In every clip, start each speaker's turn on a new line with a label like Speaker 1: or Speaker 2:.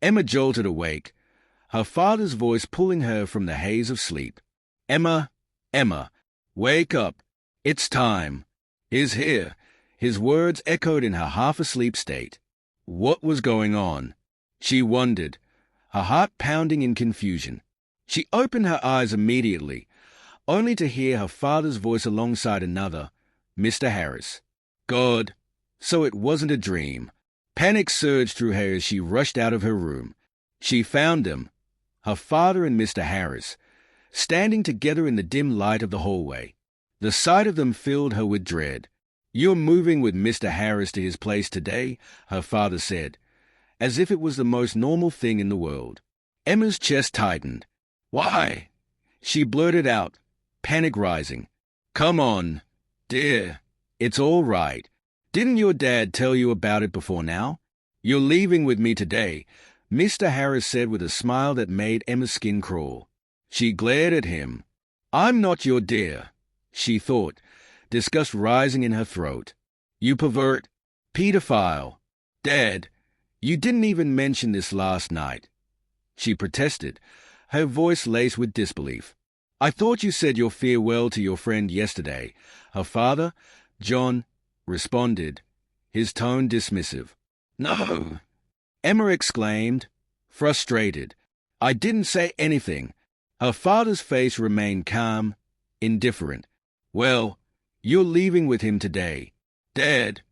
Speaker 1: Emma jolted awake, her father's voice pulling her from the haze of sleep. "Emma, Emma, wake up. It's time. He's here." His words echoed in her half-asleep state. What was going on? She wondered, her heart pounding in confusion. She opened her eyes immediately, only to hear her father's voice alongside another, Mr. Harris. God, so it wasn't a dream. Panic surged through her as she rushed out of her room. She found them, her father and Mr. Harris, standing together in the dim light of the hallway. The sight of them filled her with dread. "You're moving with Mr. Harris to his place today," her father said, as if it was the most normal thing in the world. Emma's chest tightened. "Why?" she blurted out, panic rising. "Come on, dear. It's all right. Didn't your dad tell you about it before now? You're leaving with me today," Mr. Harris said with a smile that made Emma's skin crawl. She glared at him. "I'm not your dear," she thought, disgust rising in her throat. "You pervert, pedophile. Dad, you didn't even mention this last night," she protested, her voice laced with disbelief. "I thought you said your farewell to your friend yesterday," her father, John, responded, his tone dismissive. "No," Emma exclaimed, frustrated. "I didn't say anything." Her father's face remained calm, indifferent. "Well, you're leaving with him today." "Dad,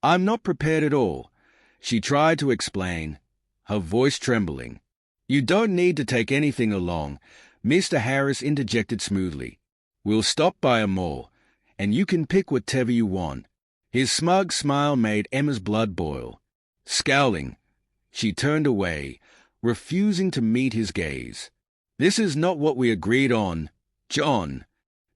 Speaker 1: I'm not prepared at all," she tried to explain, her voice trembling. "You don't need to take anything along," Mr. Harris interjected smoothly. "We'll stop by a mall, and you can pick whatever you want." His smug smile made Emma's blood boil. Scowling, she turned away, refusing to meet his gaze. "This is not what we agreed on, John."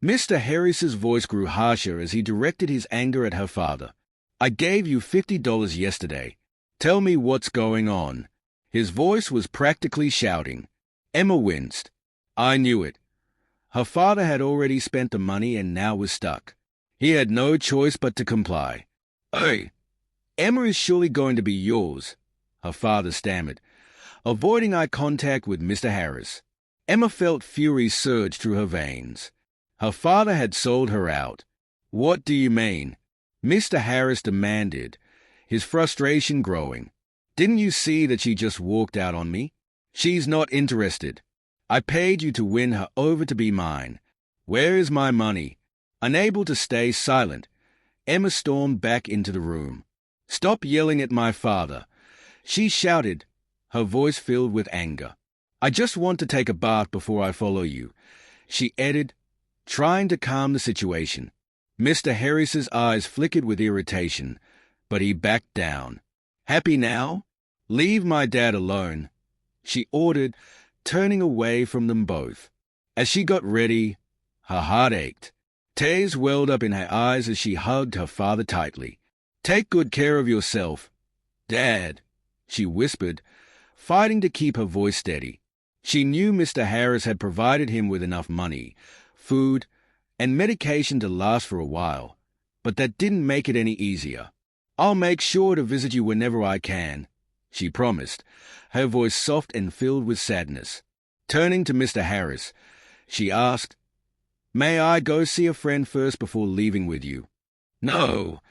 Speaker 1: Mr. Harris's voice grew harsher as he directed his anger at her father. "I gave you $50 yesterday. Tell me what's going on." His voice was practically shouting. Emma winced. I knew it. Her father had already spent the money and now was stuck. He had no choice but to comply. "Hey, Emma is surely going to be yours," her father stammered, avoiding eye contact with Mr. Harris. Emma felt fury surge through her veins. Her father had sold her out. "What do you mean?" Mr. Harris demanded, his frustration growing. "Didn't you see that she just walked out on me? She's not interested. I paid you to win her over to be mine. Where is my money?" Unable to stay silent, Emma stormed back into the room. "Stop yelling at my father," she shouted, her voice filled with anger. "I just want to take a bath before I follow you," she added, trying to calm the situation. Mr. Harris's eyes flickered with irritation, but he backed down. "Happy now? Leave my dad alone," she ordered, turning away from them both. As she got ready, her heart ached. Tears welled up in her eyes as she hugged her father tightly. "Take good care of yourself, Dad," she whispered, fighting to keep her voice steady. She knew Mr. Harris had provided him with enough money, food, and medication to last for a while, but that didn't make it any easier. "I'll make sure to visit you whenever I can," she promised, her voice soft and filled with sadness. Turning to Mr. Harris, she asked, "May I go see a friend first before leaving with you?" "No,"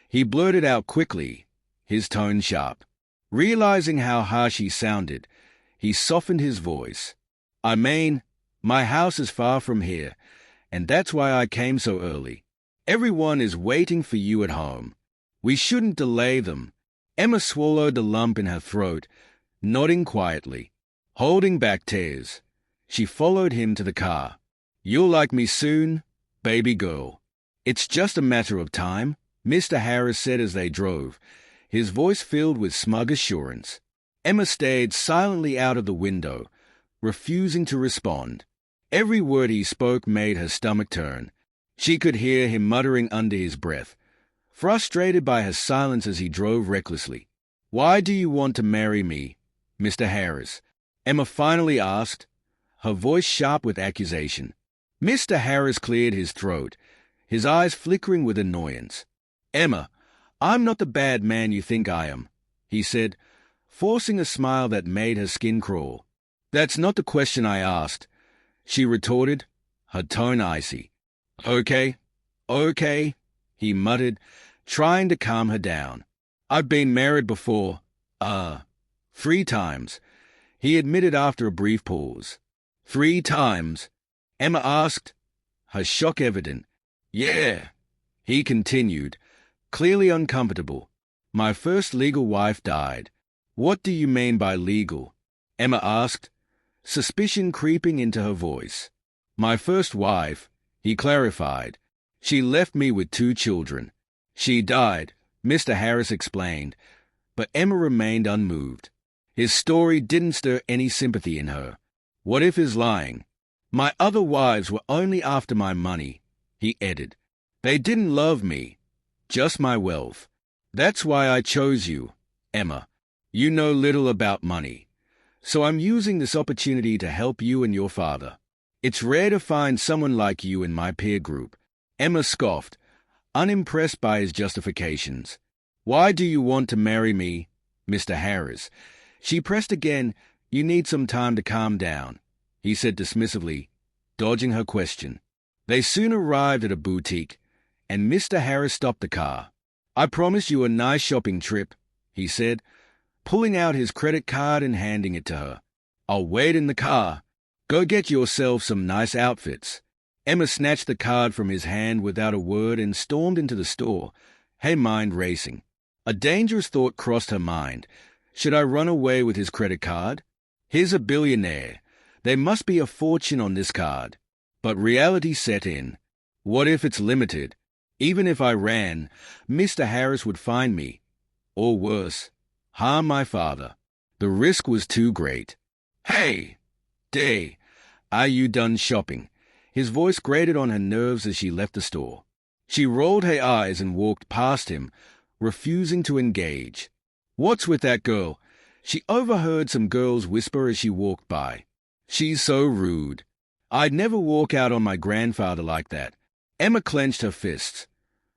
Speaker 1: he blurted out quickly, his tone sharp. Realizing how harsh he sounded, he softened his voice. "I mean, my house is far from here, and that's why I came so early. Everyone is waiting for you at home. We shouldn't delay them." Emma swallowed the lump in her throat, nodding quietly. Holding back tears, she followed him to the car. "You'll like me soon, baby girl." "It's just a matter of time," Mr. Harris said as they drove, his voice filled with smug assurance. Emma stared silently out of the window, refusing to respond. Every word he spoke made her stomach turn. She could hear him muttering under his breath, frustrated by her silence as he drove recklessly. "Why do you want to marry me, Mr. Harris?" Emma finally asked, her voice sharp with accusation. Mr. Harris cleared his throat, his eyes flickering with annoyance. "Emma, I'm not the bad man you think I am," he said, forcing a smile that made her skin crawl. "That's not the question I asked," she retorted, her tone icy. "Okay, okay," he muttered, trying to calm her down. "I've been married before. 3 times," he admitted after a brief pause. "3 times?" Emma asked, her shock evident. "Yeah," he continued, clearly uncomfortable. "My first legal wife died." "What do you mean by legal?" Emma asked, suspicion creeping into her voice. "My first wife," he clarified. "She left me with 2 children. She died," Mr. Harris explained, but Emma remained unmoved. His story didn't stir any sympathy in her. What if he's lying? "My other wives were only after my money," he added. "They didn't love me, just my wealth. That's why I chose you, Emma. You know little about money. So I'm using this opportunity to help you and your father. It's rare to find someone like you in my peer group." Emma scoffed, unimpressed by his justifications. "Why do you want to marry me, Mr. Harris?" She pressed again. "You need some time to calm down," he said dismissively, dodging her question. They soon arrived at a boutique, and Mr. Harris stopped the car. "I promise you a nice shopping trip," he said, pulling out his credit card and handing it to her. "I'll wait in the car. Go get yourself some nice outfits." Emma snatched the card from his hand without a word and stormed into the store, her mind racing. A dangerous thought crossed her mind. Should I run away with his credit card? He's a billionaire. There must be a fortune on this card. But reality set in. What if it's limited? Even if I ran, Mr. Harris would find me. Or worse, harm my father. The risk was too great. "Hey, Day, are you done shopping?" His voice grated on her nerves as she left the store. She rolled her eyes and walked past him, refusing to engage. "What's with that girl?" She overheard some girls whisper as she walked by. "She's so rude. I'd never walk out on my grandfather like that." Emma clenched her fists,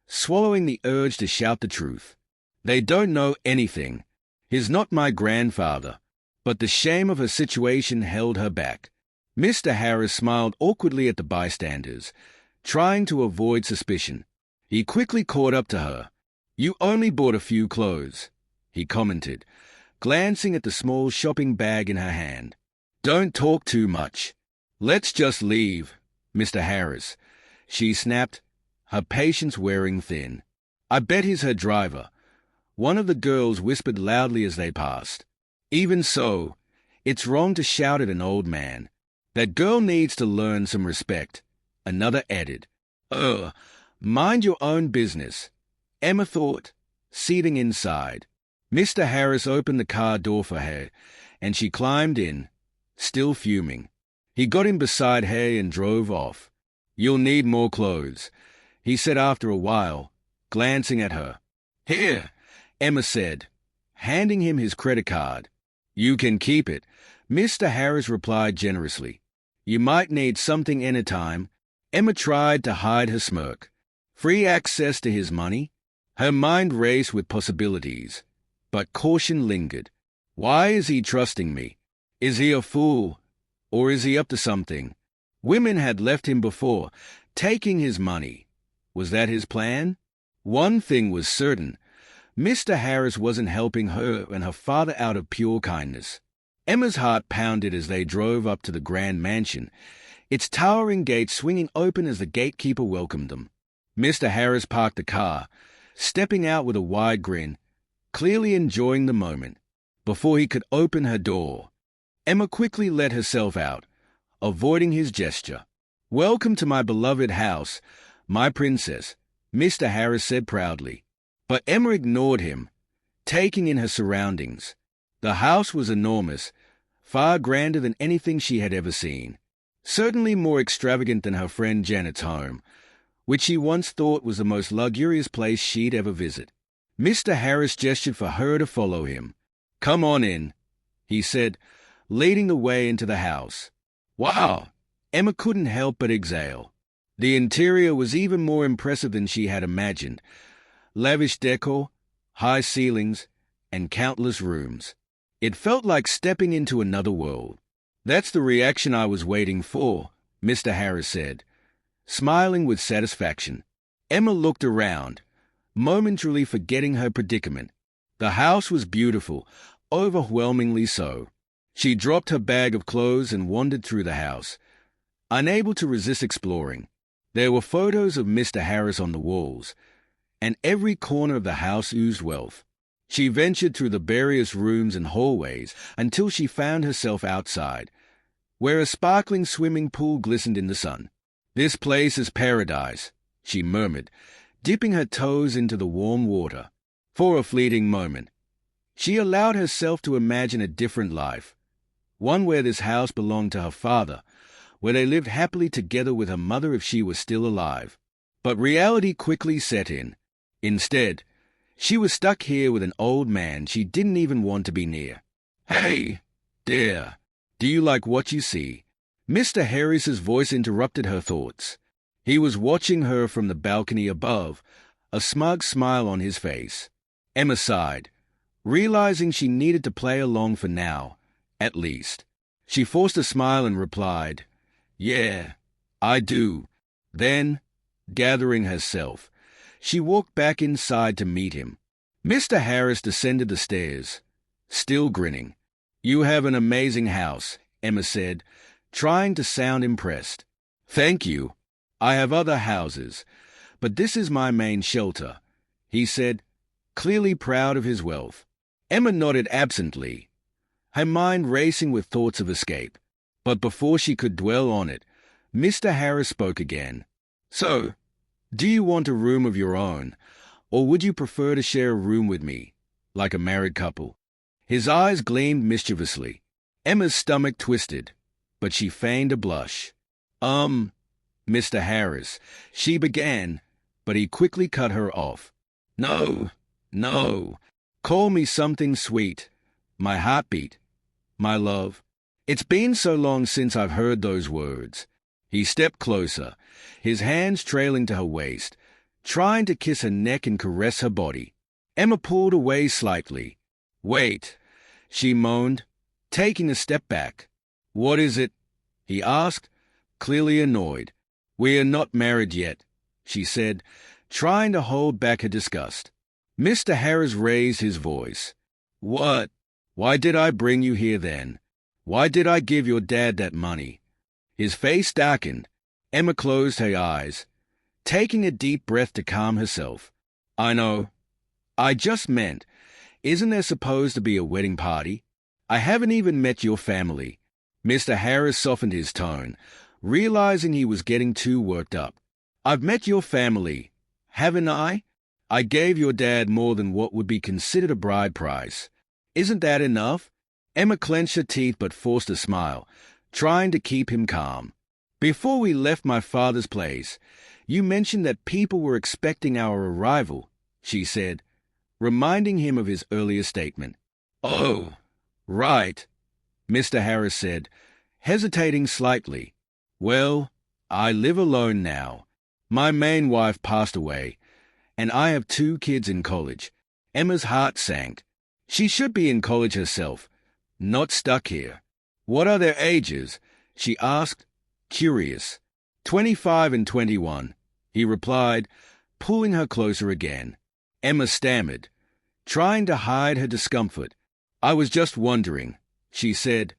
Speaker 1: swallowing the urge to shout the truth. "They don't know anything. He's not my grandfather." But the shame of her situation held her back. Mr. Harris smiled awkwardly at the bystanders, trying to avoid suspicion. He quickly caught up to her. "You only bought a few clothes," he commented, glancing at the small shopping bag in her hand. "Don't talk too much. Let's just leave, Mr. Harris," she snapped, her patience wearing thin. "I bet he's her driver," one of the girls whispered loudly as they passed. "Even so, it's wrong to shout at an old man. That girl needs to learn some respect," another added. Mind your own business," Emma thought, seating inside. Mr. Harris opened the car door for her, and she climbed in, still fuming. He got in beside her and drove off. "You'll need more clothes," he said after a while, glancing at her. "Here," Emma said, handing him his credit card. "You can keep it," Mr. Harris replied generously. "You might need something anytime." Emma tried to hide her smirk. Free access to his money? Her mind raced with possibilities, but caution lingered. Why is he trusting me? Is he a fool? Or is he up to something? Women had left him before, taking his money. Was that his plan? One thing was certain. Mr. Harris wasn't helping her and her father out of pure kindness. Emma's heart pounded as they drove up to the grand mansion, its towering gates swinging open as the gatekeeper welcomed them. Mr. Harris parked the car, stepping out with a wide grin, clearly enjoying the moment. Before he could open her door, Emma quickly let herself out, avoiding his gesture. "Welcome to my beloved house, my princess," Mr. Harris said proudly. But Emma ignored him, taking in her surroundings. The house was enormous, far grander than anything she had ever seen. Certainly more extravagant than her friend Janet's home, which she once thought was the most luxurious place she'd ever visit. Mr. Harris gestured for her to follow him. "Come on in," he said, leading the way into the house. Wow! Emma couldn't help but exhale. The interior was even more impressive than she had imagined. Lavish decor, high ceilings, and countless rooms. It felt like stepping into another world. "That's the reaction I was waiting for," Mr. Harris said, smiling with satisfaction. Emma looked around, momentarily forgetting her predicament. The house was beautiful, overwhelmingly so. She dropped her bag of clothes and wandered through the house, unable to resist exploring. There were photos of Mr. Harris on the walls, and every corner of the house oozed wealth. She ventured through the various rooms and hallways until she found herself outside, where a sparkling swimming pool glistened in the sun. "This place is paradise," she murmured, dipping her toes into the warm water. For a fleeting moment, she allowed herself to imagine a different life, one where this house belonged to her father, where they lived happily together with her mother if she was still alive. But reality quickly set in. Instead, she was stuck here with an old man she didn't even want to be near. "Hey, dear, do you like what you see?" Mr. Harris's voice interrupted her thoughts. He was watching her from the balcony above, a smug smile on his face. Emma sighed, realizing she needed to play along for now, at least. She forced a smile and replied, "Yeah, I do." Then, gathering herself, she walked back inside to meet him. Mr. Harris descended the stairs, still grinning. "You have an amazing house," Emma said, trying to sound impressed. "Thank you. I have other houses, but this is my main shelter," he said, clearly proud of his wealth. Emma nodded absently, her mind racing with thoughts of escape. But before she could dwell on it, Mr. Harris spoke again. "So, do you want a room of your own, or would you prefer to share a room with me, like a married couple?" His eyes gleamed mischievously. Emma's stomach twisted, but she feigned a blush. Mr. Harris," she began, but he quickly cut her off. No. Call me something sweet. My heartbeat. My love. It's been so long since I've heard those words." He stepped closer, his hands trailing to her waist, trying to kiss her neck and caress her body. Emma pulled away slightly. "Wait," she moaned, taking a step back. "What is it?" he asked, clearly annoyed. "We are not married yet," she said, trying to hold back her disgust. Mr. Harris raised his voice. "What? Why did I bring you here then? Why did I give your dad that money?" His face darkened. Emma closed her eyes, taking a deep breath to calm herself. "I know. I just meant, isn't there supposed to be a wedding party? I haven't even met your family." Mr. Harris softened his tone, realizing he was getting too worked up. "I've met your family, haven't I? I gave your dad more than what would be considered a bride price. Isn't that enough?" Emma clenched her teeth but forced a smile, trying to keep him calm. "Before we left my father's place, you mentioned that people were expecting our arrival," she said, reminding him of his earlier statement. "Oh, right," Mr. Harris said, hesitating slightly. "Well, I live alone now. My main wife passed away, and I have 2 kids in college." Emma's heart sank. She should be in college herself, not stuck here. "What are their ages?" she asked, curious. 25 and 21, he replied, pulling her closer again. Emma stammered, trying to hide her discomfort. "I was just wondering," she said,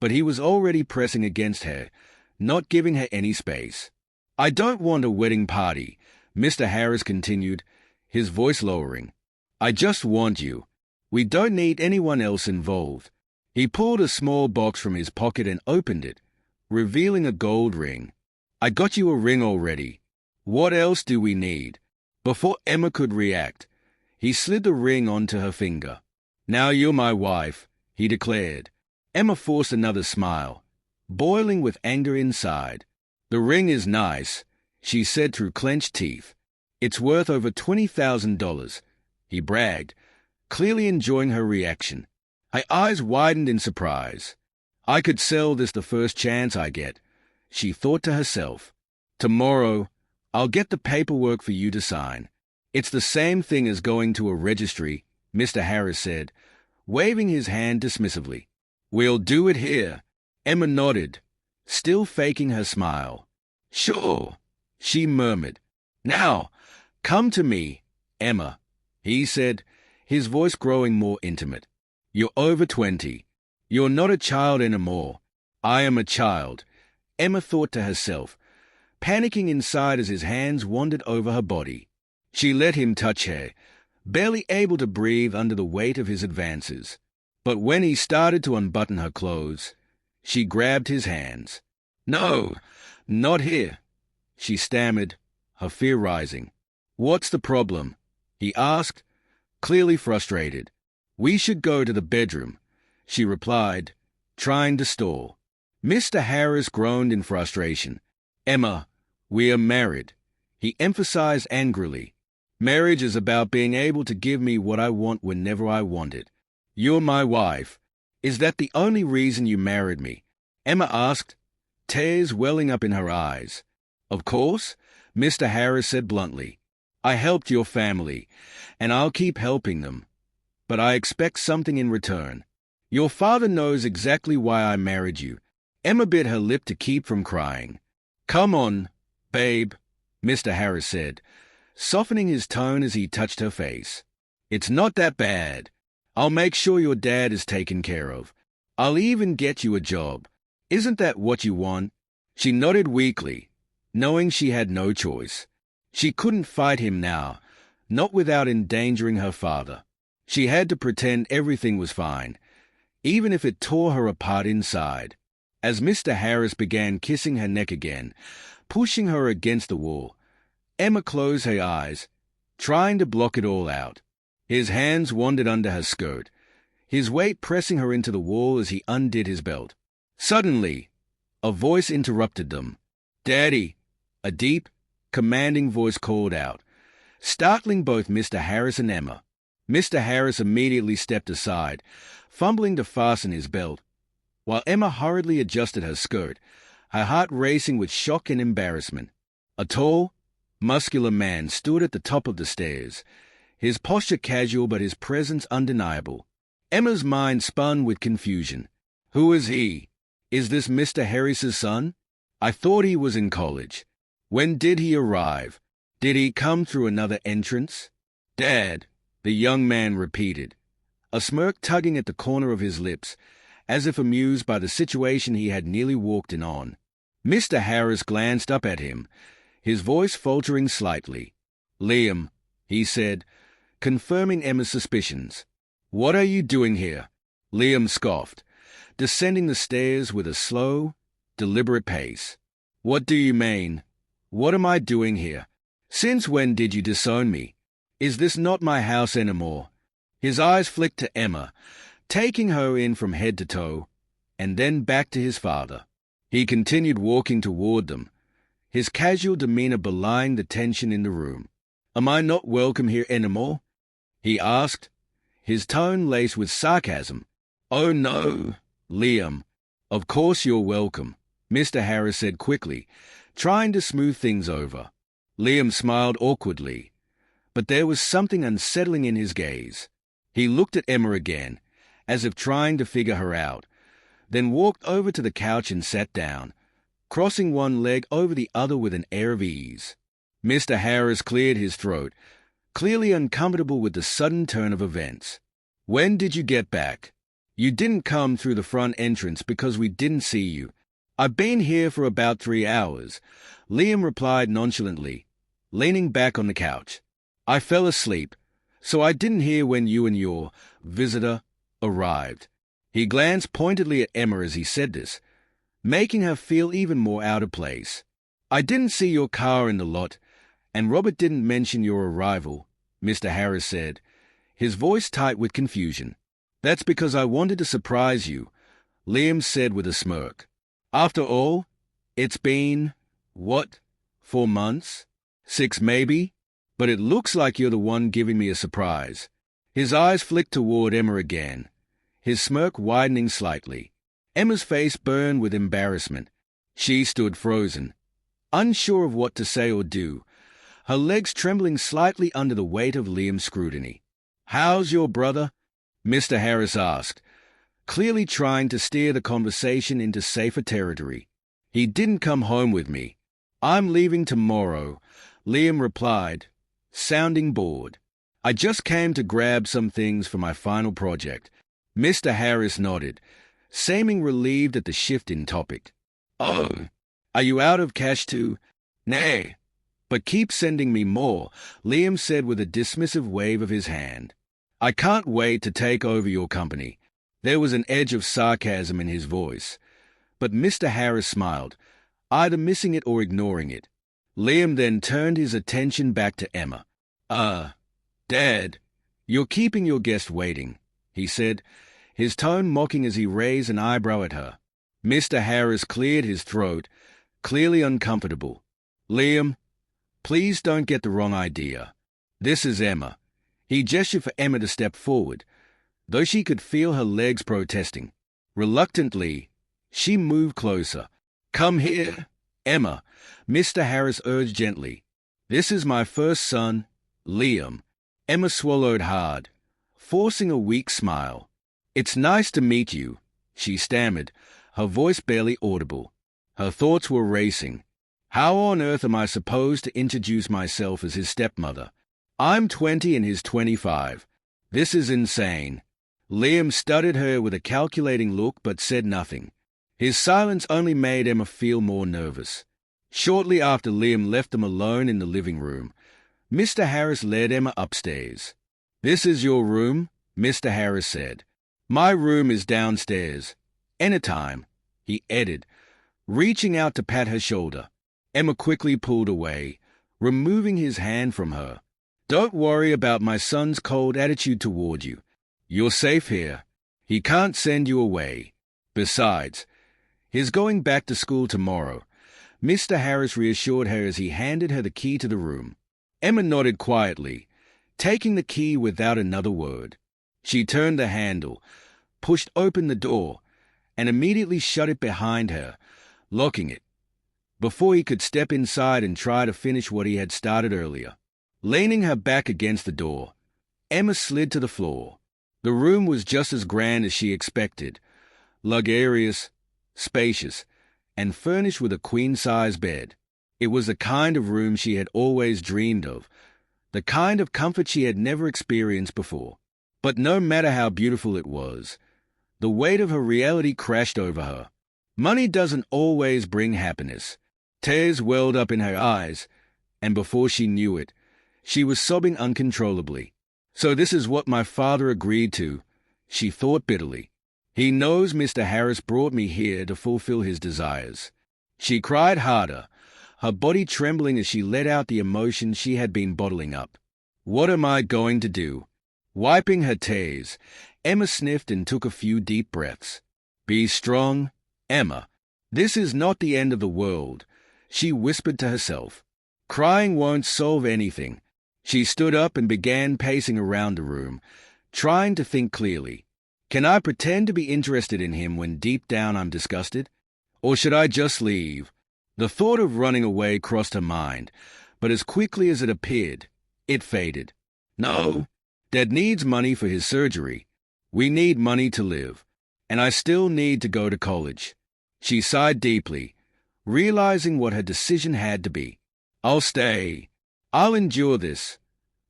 Speaker 1: but he was already pressing against her, not giving her any space. "I don't want a wedding party," Mr. Harris continued, his voice lowering. "I just want you. We don't need anyone else involved." He pulled a small box from his pocket and opened it, revealing a gold ring. "I got you a ring already. What else do we need?" Before Emma could react, he slid the ring onto her finger. "Now you're my wife," he declared. Emma forced another smile, boiling with anger inside. "The ring is nice," she said through clenched teeth. "It's worth over $20,000, he bragged, clearly enjoying her reaction. Her eyes widened in surprise. "I could sell this the first chance I get," she thought to herself. "Tomorrow, I'll get the paperwork for you to sign." "It's the same thing as going to a registry," Mr. Harris said, waving his hand dismissively. "We'll do it here." Emma nodded, still faking her smile. "Sure," she murmured. "Now, come to me, Emma," he said, his voice growing more intimate. "You're over 20. You're not a child anymore. I am a child," Emma thought to herself, panicking inside as his hands wandered over her body. She let him touch her, barely able to breathe under the weight of his advances. But when he started to unbutton her clothes, she grabbed his hands. "No, not here," she stammered, her fear rising. "What's the problem?" he asked, clearly frustrated. "We should go to the bedroom," she replied, trying to stall. Mr. Harris groaned in frustration. "Emma, we are married," he emphasized angrily. "Marriage is about being able to give me what I want whenever I want it. You're my wife. Is that the only reason you married me?" Emma asked, tears welling up in her eyes. "Of course," Mr. Harris said bluntly. "I helped your family, and I'll keep helping them. But I expect something in return. Your father knows exactly why I married you." Emma bit her lip to keep from crying. "Come on, babe," Mr. Harris said, softening his tone as he touched her face. "It's not that bad. I'll make sure your dad is taken care of. I'll even get you a job. Isn't that what you want?" She nodded weakly, knowing she had no choice. She couldn't fight him now, not without endangering her father. She had to pretend everything was fine, even if it tore her apart inside. As Mr. Harris began kissing her neck again, pushing her against the wall, Emma closed her eyes, trying to block it all out. His hands wandered under her skirt, his weight pressing her into the wall as he undid his belt. Suddenly, a voice interrupted them. "Daddy," a deep, commanding voice called out, startling both Mr. Harris and Emma. Mr. Harris immediately stepped aside, fumbling to fasten his belt, while Emma hurriedly adjusted her skirt, her heart racing with shock and embarrassment. A tall, muscular man stood at the top of the stairs, his posture casual but his presence undeniable. Emma's mind spun with confusion. "Who is he? Is this Mr. Harris's son? I thought he was in college. When did he arrive? Did he come through another entrance?" "Dad," the young man repeated, a smirk tugging at the corner of his lips, as if amused by the situation he had nearly walked in on. Mr. Harris glanced up at him, his voice faltering slightly. "Liam," he said, confirming Emma's suspicions. "What are you doing here?" Liam scoffed, descending the stairs with a slow, deliberate pace. "What do you mean? What am I doing here? Since when did you disown me? Is this not my house anymore?" His eyes flicked to Emma, taking her in from head to toe, and then back to his father. He continued walking toward them, his casual demeanor belying the tension in the room. "Am I not welcome here anymore?" he asked, his tone laced with sarcasm. "Oh no, Liam. Of course you're welcome," Mr. Harris said quickly, trying to smooth things over. Liam smiled awkwardly, but there was something unsettling in his gaze. He looked at Emma again, as if trying to figure her out, then walked over to the couch and sat down, crossing one leg over the other with an air of ease. Mr. Harris cleared his throat, clearly uncomfortable with the sudden turn of events. "When did you get back? You didn't come through the front entrance because we didn't see you." "I've been here for about 3 hours," Liam replied nonchalantly, leaning back on the couch. "I fell asleep, so I didn't hear when you and your visitor arrived." He glanced pointedly at Emma as he said this, making her feel even more out of place. "I didn't see your car in the lot, and Robert didn't mention your arrival," Mr. Harris said, his voice tight with confusion. "That's because I wanted to surprise you," Liam said with a smirk. "After all, it's been, 4 months? 6 maybe? But it looks like you're the one giving me a surprise." His eyes flicked toward Emma again, his smirk widening slightly. Emma's face burned with embarrassment. She stood frozen, unsure of what to say or do, her legs trembling slightly under the weight of Liam's scrutiny. "How's your brother?" Mr. Harris asked, clearly trying to steer the conversation into safer territory. He didn't come home with me. I'm leaving tomorrow, Liam replied, sounding bored. I just came to grab some things for my final project. Mr. Harris nodded, seeming relieved at the shift in topic. Oh, are you out of cash too? Nay, but keep sending me more, Liam said with a dismissive wave of his hand. I can't wait to take over your company. There was an edge of sarcasm in his voice, but Mr. Harris smiled, either missing it or ignoring it. Liam then turned his attention back to Emma. Dad, you're keeping your guest waiting, he said, his tone mocking as he raised an eyebrow at her. Mr. Harris cleared his throat, clearly uncomfortable. Liam, please don't get the wrong idea. This is Emma. He gestured for Emma to step forward, though she could feel her legs protesting. Reluctantly, she moved closer. Come here, Emma, Mr. Harris urged gently. This is my first son, Liam. Emma swallowed hard, forcing a weak smile. It's nice to meet you, she stammered, her voice barely audible. Her thoughts were racing. How on earth am I supposed to introduce myself as his stepmother? I'm 20 and he's 25. This is insane. Liam studied her with a calculating look but said nothing. His silence only made Emma feel more nervous. Shortly after Liam left them alone in the living room, Mr. Harris led Emma upstairs. This is your room, Mr. Harris said. My room is downstairs. Anytime, he added, reaching out to pat her shoulder. Emma quickly pulled away, removing his hand from her. Don't worry about my son's cold attitude toward you. You're safe here. He can't send you away. Besides, he's going back to school tomorrow. Mr. Harris reassured her as he handed her the key to the room. Emma nodded quietly, taking the key without another word. She turned the handle, pushed open the door, and immediately shut it behind her, locking it, before he could step inside and try to finish what he had started earlier. Leaning her back against the door, Emma slid to the floor. The room was just as grand as she expected, luxurious, spacious, and furnished with a queen-size bed. It was the kind of room she had always dreamed of, the kind of comfort she had never experienced before. But no matter how beautiful it was, the weight of her reality crashed over her. Money doesn't always bring happiness. Tears welled up in her eyes, and before she knew it, she was sobbing uncontrollably. So this is what my father agreed to, she thought bitterly. He knows Mr. Harris brought me here to fulfill his desires. She cried harder, her body trembling as she let out the emotions she had been bottling up. What am I going to do? Wiping her tears, Emma sniffed and took a few deep breaths. Be strong, Emma. This is not the end of the world, she whispered to herself. Crying won't solve anything. She stood up and began pacing around the room, trying to think clearly. Can I pretend to be interested in him when deep down I'm disgusted? Or should I just leave? The thought of running away crossed her mind, but as quickly as it appeared, it faded. No, Dad needs money for his surgery. We need money to live, and I still need to go to college. She sighed deeply, realizing what her decision had to be. I'll stay. I'll endure this.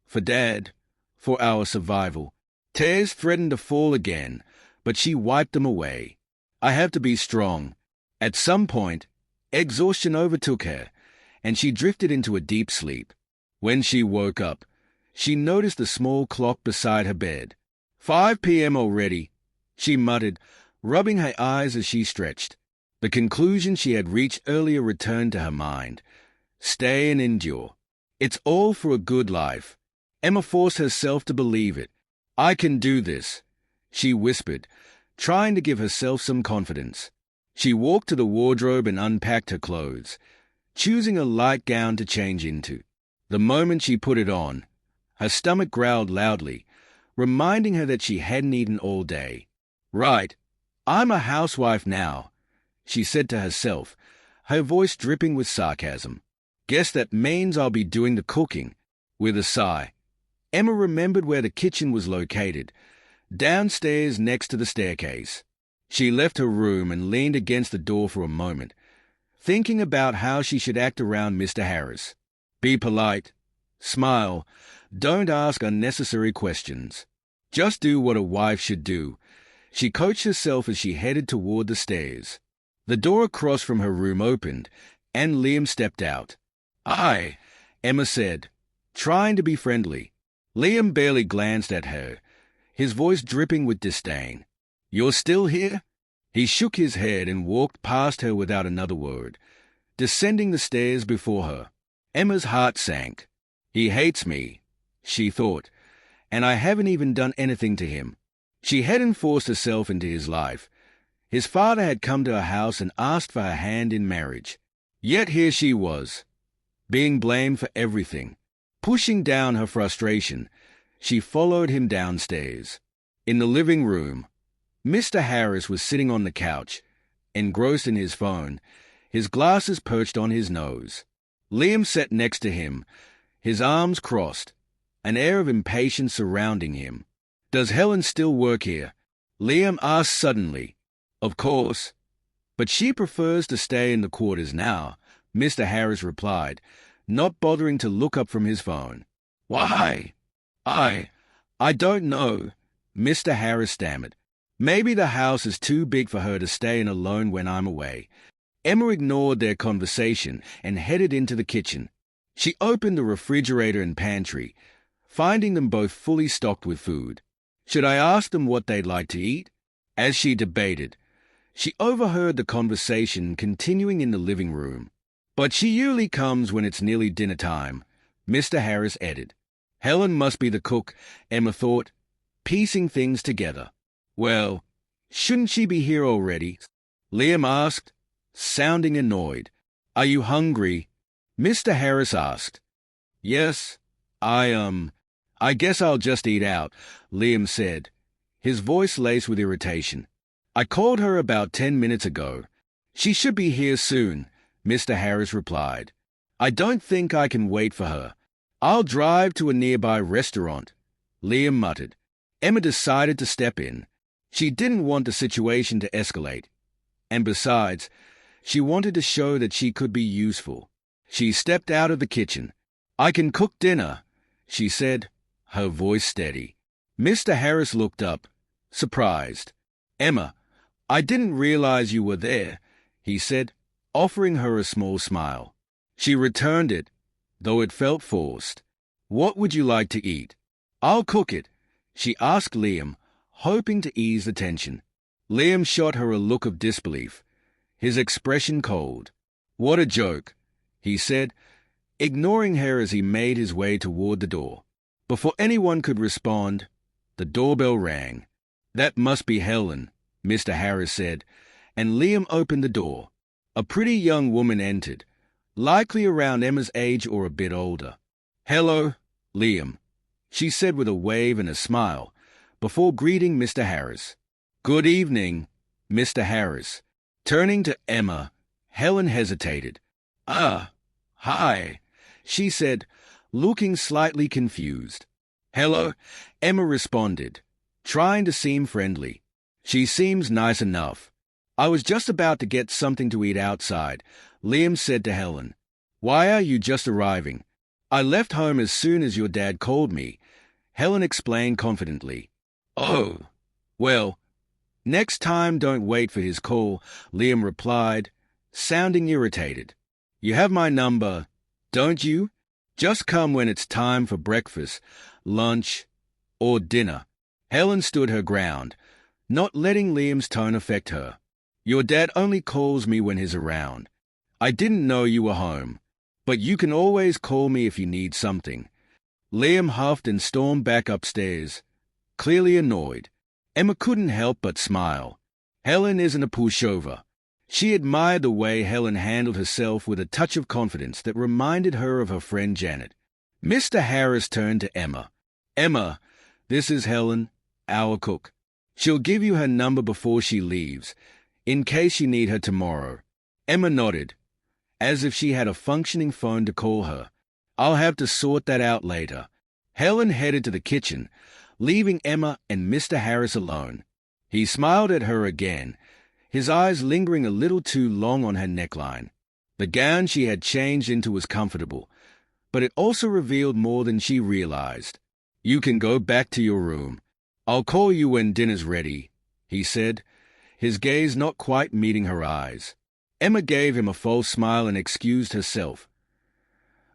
Speaker 1: For Dad. For our survival. Tears threatened to fall again, but she wiped them away. I have to be strong. At some point, exhaustion overtook her, and she drifted into a deep sleep. When she woke up, she noticed the small clock beside her bed. 5 p.m. already, she muttered, rubbing her eyes as she stretched. The conclusion she had reached earlier returned to her mind. Stay and endure. It's all for a good life. Emma forced herself to believe it. I can do this, she whispered, trying to give herself some confidence. She walked to the wardrobe and unpacked her clothes, choosing a light gown to change into. The moment she put it on, her stomach growled loudly, reminding her that she hadn't eaten all day. Right, I'm a housewife now, she said to herself, her voice dripping with sarcasm. Guess that means I'll be doing the cooking. With a sigh, Emma remembered where the kitchen was located, downstairs next to the staircase. She left her room and leaned against the door for a moment, thinking about how she should act around Mr. Harris. Be polite. Smile. Don't ask unnecessary questions. Just do what a wife should do. She coached herself as she headed toward the stairs. The door across from her room opened, and Liam stepped out. "Hi," Emma said, trying to be friendly. Liam barely glanced at her, his voice dripping with disdain. "You're still here?" He shook his head and walked past her without another word, descending the stairs before her. Emma's heart sank. He hates me, she thought, and I haven't even done anything to him. She hadn't forced herself into his life. His father had come to her house and asked for her hand in marriage. Yet here she was, being blamed for everything. Pushing down her frustration, she followed him downstairs. In the living room, Mr. Harris was sitting on the couch, engrossed in his phone, his glasses perched on his nose. Liam sat next to him, his arms crossed, an air of impatience surrounding him. "Does Helen still work here?" Liam asked suddenly. "Of course. But she prefers to stay in the quarters now," Mr. Harris replied, not bothering to look up from his phone. "Why?" I don't know," Mr. Harris stammered. "Maybe the house is too big for her to stay in alone when I'm away." Emma ignored their conversation and headed into the kitchen. She opened the refrigerator and pantry, finding them both fully stocked with food. Should I ask them what they'd like to eat? As she debated, she overheard the conversation continuing in the living room. "But she usually comes when it's nearly dinner time," Mr. Harris added. Helen must be the cook, Emma thought, piecing things together. "Well, shouldn't she be here already?" Liam asked, sounding annoyed. "Are you hungry?" Mr. Harris asked. "Yes, I guess I'll just eat out," Liam said, his voice laced with irritation. "I called her about 10 minutes ago. She should be here soon," Mr. Harris replied. "I don't think I can wait for her. I'll drive to a nearby restaurant," Liam muttered. Emma decided to step in. She didn't want the situation to escalate. And besides, she wanted to show that she could be useful. She stepped out of the kitchen. "I can cook dinner," she said, her voice steady. Mr. Harris looked up, surprised. "Emma, I didn't realize you were there," he said, offering her a small smile. She returned it, though it felt forced. "What would you like to eat?" "I'll cook it," she asked Liam, hoping to ease the tension. Liam shot her a look of disbelief, his expression cold. "What a joke," he said, ignoring her as he made his way toward the door. Before anyone could respond, the doorbell rang. "That must be Helen," Mr. Harris said, and Liam opened the door. A pretty young woman entered, likely around Emma's age or a bit older. "Hello, Liam," she said with a wave and a smile, before greeting Mr. Harris. "Good evening, Mr. Harris." Turning to Emma, Helen hesitated. Hi," she said, looking slightly confused. "Hello," Emma responded, trying to seem friendly. "She seems nice enough. I was just about to get something to eat outside," Liam said to Helen. "Why are you just arriving?" "I left home as soon as your dad called me," Helen explained confidently. "Oh, well, next time don't wait for his call," Liam replied, sounding irritated. "You have my number, don't you? Just come when it's time for breakfast, lunch, or dinner." Helen stood her ground, not letting Liam's tone affect her. "Your dad only calls me when he's around. I didn't know you were home, but you can always call me if you need something." Liam huffed and stormed back upstairs, clearly annoyed. Emma couldn't help but smile. Helen isn't a pushover. She admired the way Helen handled herself with a touch of confidence that reminded her of her friend Janet. Mr. Harris turned to Emma. "Emma, this is Helen, our cook. She'll give you her number before she leaves, in case you need her tomorrow." Emma nodded, as if she had a functioning phone to call her. "I'll have to sort that out later." Helen headed to the kitchen, leaving Emma and Mr. Harris alone. He smiled at her again, his eyes lingering a little too long on her neckline. The gown she had changed into was comfortable, but it also revealed more than she realized. "You can go back to your room. I'll call you when dinner's ready," he said, his gaze not quite meeting her eyes. Emma gave him a false smile and excused herself,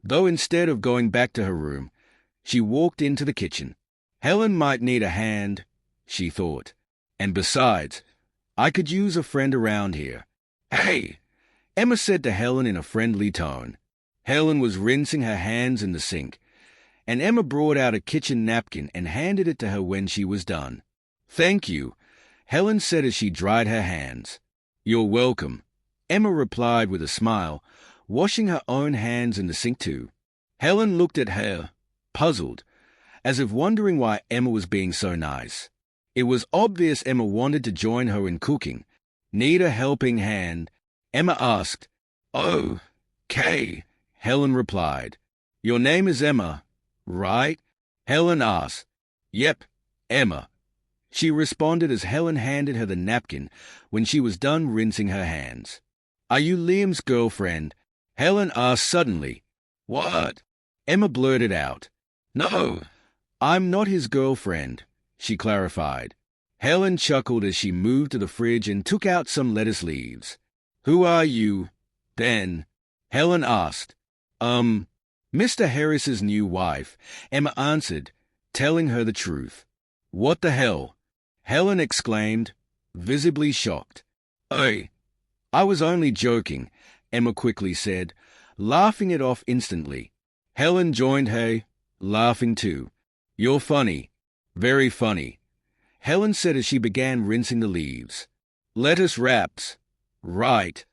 Speaker 1: though instead of going back to her room, she walked into the kitchen. Helen might need a hand, she thought, and besides, I could use a friend around here. "Hey," Emma said to Helen in a friendly tone. Helen was rinsing her hands in the sink, and Emma brought out a kitchen napkin and handed it to her when she was done. "Thank you," Helen said as she dried her hands. "You're welcome," Emma replied with a smile, washing her own hands in the sink too. Helen looked at her, puzzled, as if wondering why Emma was being so nice. It was obvious Emma wanted to join her in cooking. "Need a helping hand?" Emma asked. "Oh, Kay," Helen replied. "Your name is Emma, right?" Helen asked. "Yep, Emma," she responded as Helen handed her the napkin when she was done rinsing her hands. "Are you Liam's girlfriend?" Helen asked suddenly. "What?" Emma blurted out. "No, I'm not his girlfriend," she clarified. Helen chuckled as she moved to the fridge and took out some lettuce leaves. "Who are you, then?" Helen asked. Mr. Harris's new wife," Emma answered, telling her the truth. "What the hell?" Helen exclaimed, visibly shocked. "Oi, I was only joking," Emma quickly said, laughing it off instantly. Helen joined her, laughing too. "You're funny. Very funny," Helen said as she began rinsing the leaves. "Lettuce wraps, right?"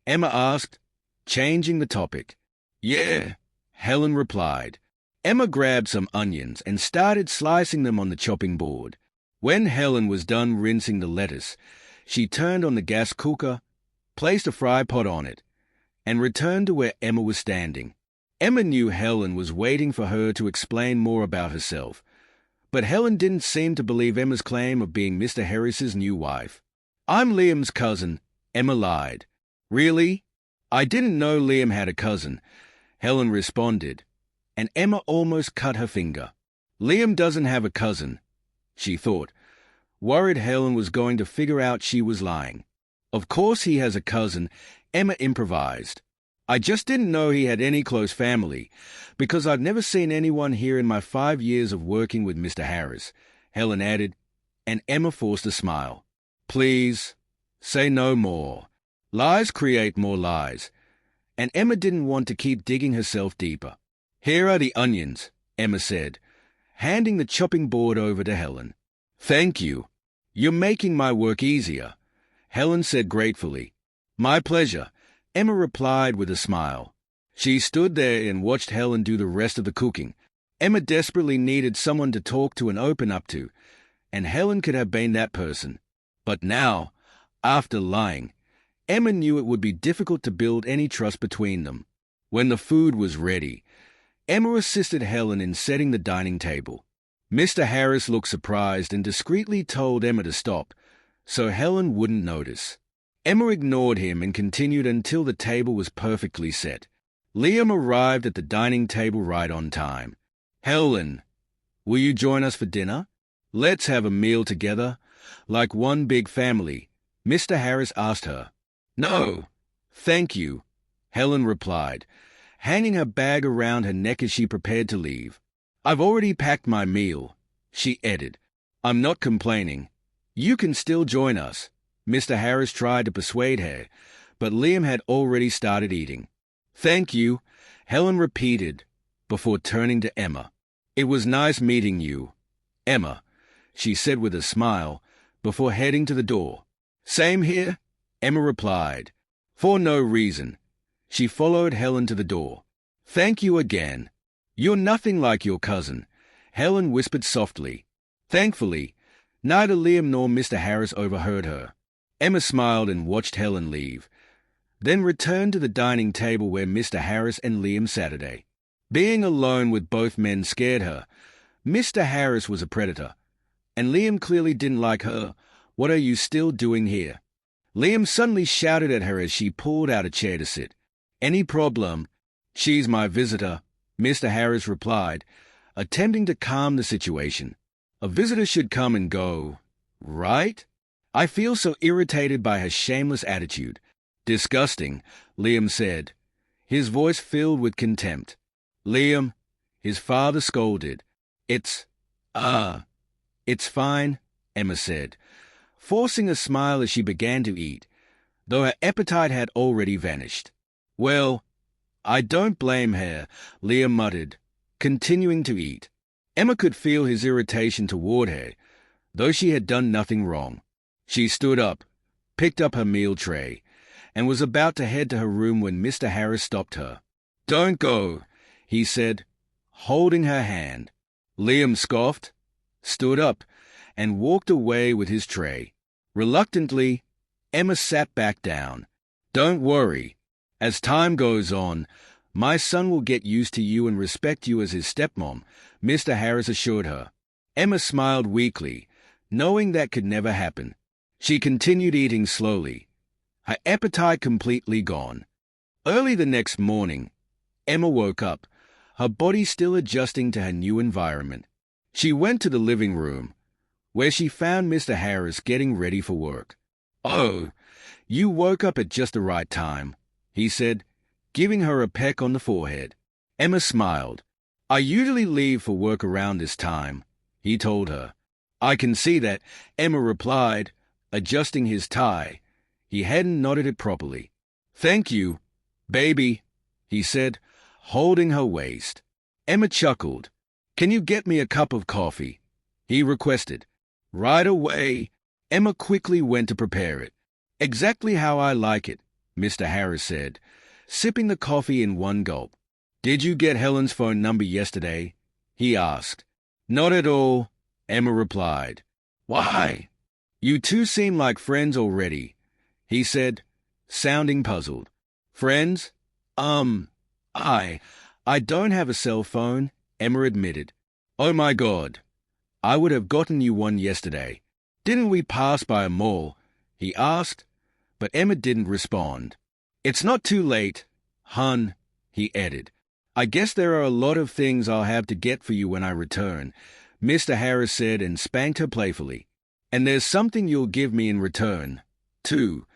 Speaker 1: Emma asked, changing the topic. "Yeah," Helen replied. Emma grabbed some onions and started slicing them on the chopping board. When Helen was done rinsing the lettuce, she turned on the gas cooker, placed a fry pot on it, and returned to where Emma was standing. Emma knew Helen was waiting for her to explain more about herself, but Helen didn't seem to believe Emma's claim of being Mr. Harris's new wife. "I'm Liam's cousin," Emma lied. "Really? I didn't know Liam had a cousin," Helen responded, and Emma almost cut her finger. "Liam doesn't have a cousin," she thought, worried Helen was going to figure out she was lying. "Of course he has a cousin," Emma improvised. "I just didn't know he had any close family, because I've never seen anyone here in my 5 years of working with Mr. Harris," Helen added, and Emma forced a smile. "Please, say no more. Lies create more lies," and Emma didn't want to keep digging herself deeper. "Here are the onions," Emma said, handing the chopping board over to Helen. "Thank you. You're making my work easier," Helen said gratefully. "My pleasure," Emma replied with a smile. She stood there and watched Helen do the rest of the cooking. Emma desperately needed someone to talk to and open up to, and Helen could have been that person. But now, after lying, Emma knew it would be difficult to build any trust between them. When the food was ready, Emma assisted Helen in setting the dining table. Mr. Harris looked surprised and discreetly told Emma to stop, so Helen wouldn't notice. Emma ignored him and continued until the table was perfectly set. Liam arrived at the dining table right on time. "Helen, will you join us for dinner? Let's have a meal together, like one big family," Mr. Harris asked her. "No, thank you," Helen replied, hanging her bag around her neck as she prepared to leave. "I've already packed my meal," she added. "I'm not complaining. You can still join us." Mr. Harris tried to persuade her, but Liam had already started eating. "Thank you," Helen repeated, before turning to Emma. "It was nice meeting you, Emma," she said with a smile, before heading to the door. "Same here," Emma replied. For no reason, she followed Helen to the door. "Thank you again. You're nothing like your cousin," Helen whispered softly. Thankfully, neither Liam nor Mr. Harris overheard her. Emma smiled and watched Helen leave, then returned to the dining table where Mr. Harris and Liam sat. Being alone with both men scared her. Mr. Harris was a predator, and Liam clearly didn't like her. "What are you still doing here?" Liam suddenly shouted at her as she pulled out a chair to sit. "Any problem?" "She's my visitor," Mr. Harris replied, attempting to calm the situation. "A visitor should come and go, right?" "I feel so irritated by her shameless attitude." "Disgusting," Liam said, his voice filled with contempt. "Liam," his father scolded. It's fine," Emma said, forcing a smile as she began to eat, though her appetite had already vanished. "Well, I don't blame her," Liam muttered, continuing to eat. Emma could feel his irritation toward her, though she had done nothing wrong. She stood up, picked up her meal tray, and was about to head to her room when Mr. Harris stopped her. "Don't go," he said, holding her hand. Liam scoffed, stood up, and walked away with his tray. Reluctantly, Emma sat back down. "Don't worry. As time goes on, my son will get used to you and respect you as his stepmom," Mr. Harris assured her. Emma smiled weakly, knowing that could never happen. She continued eating slowly, her appetite completely gone. Early the next morning, Emma woke up, her body still adjusting to her new environment. She went to the living room, where she found Mr. Harris getting ready for work. "Oh, you woke up at just the right time," he said, giving her a peck on the forehead. Emma smiled. "I usually leave for work around this time," he told her. "I can see that," Emma replied, adjusting his tie. He hadn't knotted it properly. "Thank you, baby," he said, holding her waist. Emma chuckled. "Can you get me a cup of coffee?" he requested. "Right away." Emma quickly went to prepare it. "Exactly how I like it," Mr. Harris said, sipping the coffee in one gulp. "Did you get Helen's phone number yesterday?" he asked. "Not at all," Emma replied. "Why?" "You two seem like friends already," he said, sounding puzzled. "Friends? I don't have a cell phone," Emma admitted. "Oh my God. I would have gotten you one yesterday. Didn't we pass by a mall?" he asked, but Emma didn't respond. "It's not too late, hun," he added. "I guess there are a lot of things I'll have to get for you when I return," Mr. Harris said and spanked her playfully. "And there's something you'll give me in return, too,"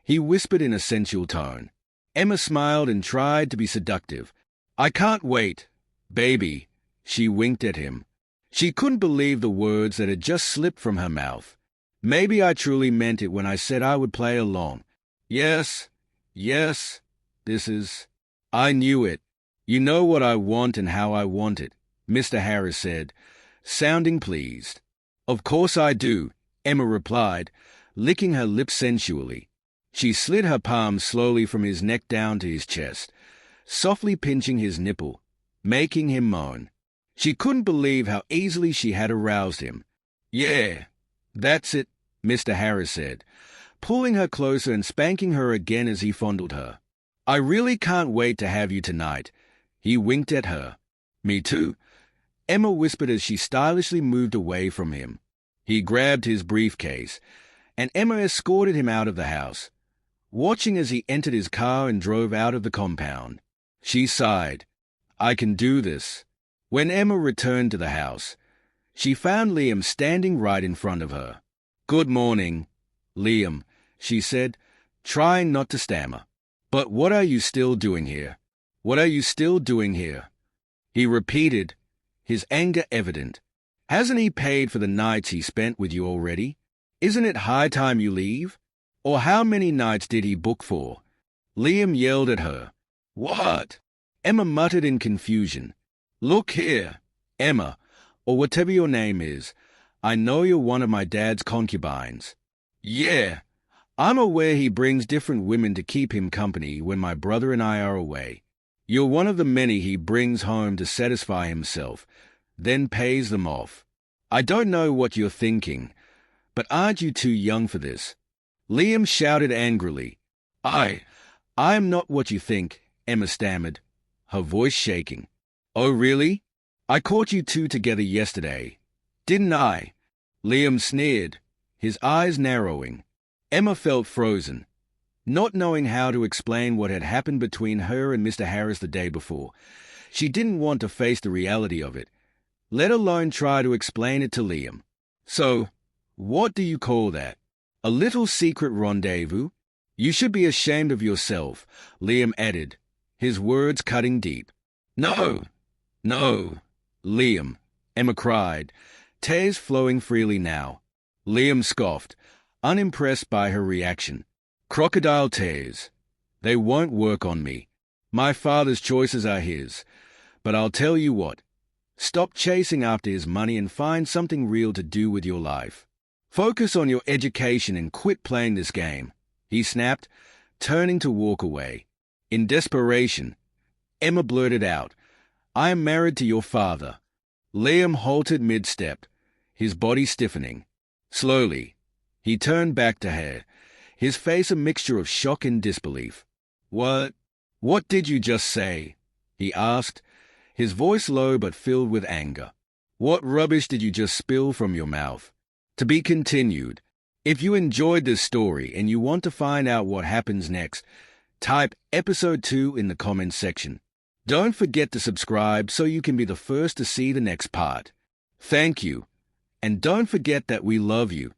Speaker 1: he whispered in a sensual tone. Emma smiled and tried to be seductive. "I can't wait, baby," she winked at him. She couldn't believe the words that had just slipped from her mouth. "Maybe I truly meant it when I said I would play along. Yes, this is... I knew it. You know what I want and how I want it," Mr. Harris said, sounding pleased. "Of course I do," Emma replied, licking her lips sensually. She slid her palm slowly from his neck down to his chest, softly pinching his nipple, making him moan. She couldn't believe how easily she had aroused him. "Yeah, that's it," Mr. Harris said, pulling her closer and spanking her again as he fondled her. "I really can't wait to have you tonight." He winked at her. "Me too," Emma whispered as she stylishly moved away from him. He grabbed his briefcase, and Emma escorted him out of the house, watching as he entered his car and drove out of the compound. She sighed. "I can do this." When Emma returned to the house, she found Liam standing right in front of her. "Good morning, Liam," she said, trying not to stammer. "But what are you still doing here? What are you still doing here?" he repeated, his anger evident. "Hasn't he paid for the nights he spent with you already? Isn't it high time you leave? Or how many nights did he book for?" Liam yelled at her. "What?" Emma muttered in confusion. "Look here, Emma, or whatever your name is. I know you're one of my dad's concubines." "Yeah, I'm aware he brings different women to keep him company when my brother and I are away. You're one of the many he brings home to satisfy himself, then pays them off. I don't know what you're thinking, but aren't you too young for this?" Liam shouted angrily. I am not what you think," Emma stammered, her voice shaking. "Oh, really? I caught you two together yesterday, didn't I?" Liam sneered, his eyes narrowing. Emma felt frozen, not knowing how to explain what had happened between her and Mr. Harris the day before. She didn't want to face the reality of it, let alone try to explain it to Liam. So, what do you call that? A little secret rendezvous? You should be ashamed of yourself, Liam added, his words cutting deep. No, no, Liam, Emma cried, tears flowing freely now. Liam scoffed, unimpressed by her reaction. Crocodile tears. They won't work on me. My father's choices are his. But I'll tell you what. Stop chasing after his money and find something real to do with your life. Focus on your education and quit playing this game, he snapped, turning to walk away. In desperation, Emma blurted out, I am married to your father. Liam halted mid-step, his body stiffening. Slowly, he turned back to her, his face a mixture of shock and disbelief. What did you just say? He asked, his voice low but filled with anger. What rubbish did you just spill from your mouth? To be continued. If you enjoyed this story and you want to find out what happens next, type episode 2 in the comments section. Don't forget to subscribe so you can be the first to see the next part. Thank you. And don't forget that we love you.